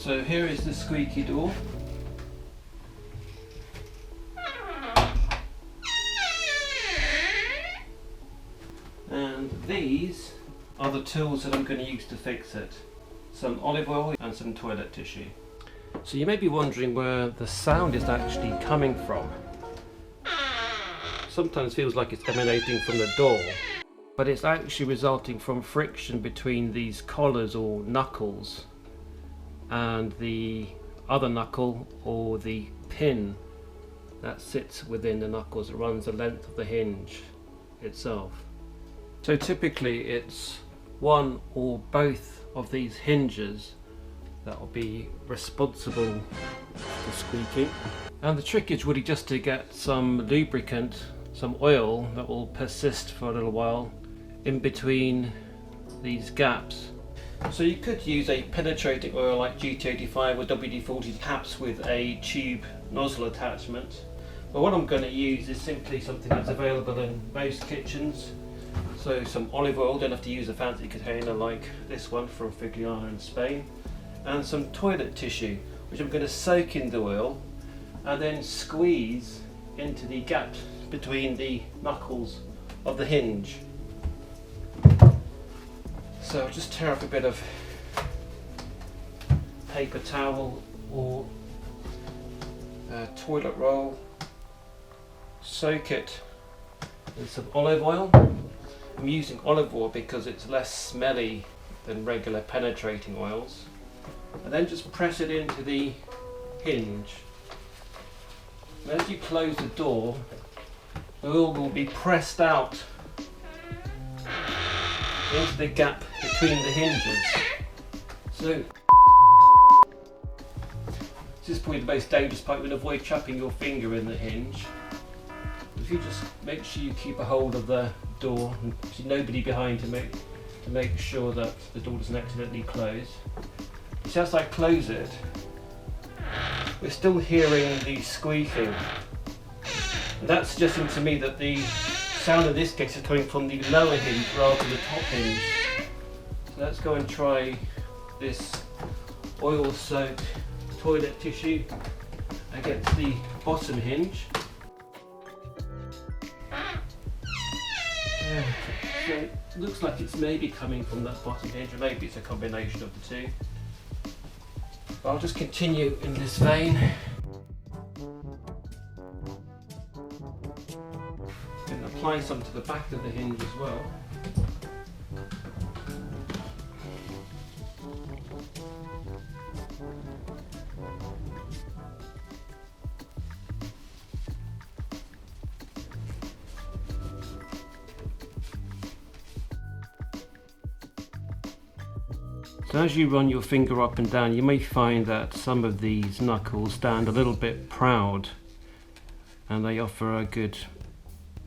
So here is the squeaky door. And these are the tools that I'm going to use to fix it. Some olive oil and some toilet tissue. So you may be wondering where the sound is actually coming from. Sometimes feels like it's emanating from the door, but it's actually resulting from friction between these collars or knuckles and the other knuckle or the pin that sits within the knuckles that runs the length of the hinge itself. So typically it's one or both of these hinges that will be responsible for squeaking. And the trick is really just to get some lubricant, some oil that will persist for a little while in between these gaps. So you could use a penetrating oil like GT85 or WD-40 caps with a tube nozzle attachment. But what I'm going to use is simply something that's available in most kitchens. So some olive oil, don't have to use a fancy container like this one from Figliano in Spain. And some toilet tissue, which I'm going to soak in the oil and then squeeze into the gaps between the knuckles of the hinge. So I'll just tear up a bit of paper towel or toilet roll, soak it in some olive oil. I'm using olive oil because it's less smelly than regular penetrating oils. And then just press it into the hinge. And as you close the door, the oil will be pressed out into the gap between the hinges. So this is probably the most dangerous part. You will avoid trapping your finger in the hinge. If you just make sure you keep a hold of the door and see nobody behind to make sure that the door doesn't accidentally close. So as I close it, we're still hearing the squeaking. And that's suggesting to me that the sound in this case is coming from the lower hinge rather than the top hinge. So let's go and try this oil soaked toilet tissue against the bottom hinge. So it looks like it's maybe coming from that bottom hinge, or maybe it's a combination of the two. But I'll just continue in this vein. And apply some to the back of the hinge as well. So as you run your finger up and down, you may find that some of these knuckles stand a little bit proud, and they offer a good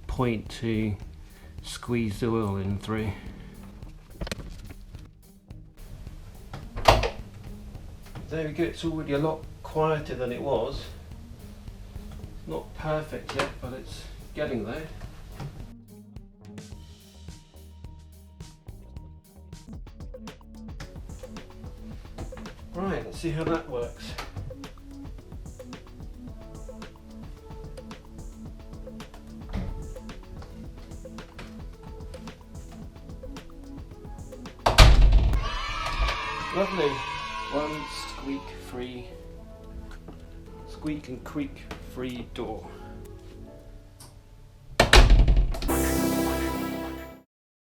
point to squeeze the oil in through. There we go, it's already a lot quieter than it was. Not perfect yet, but it's getting there. Right, let's see how that works. Lovely. One squeak and creak free door.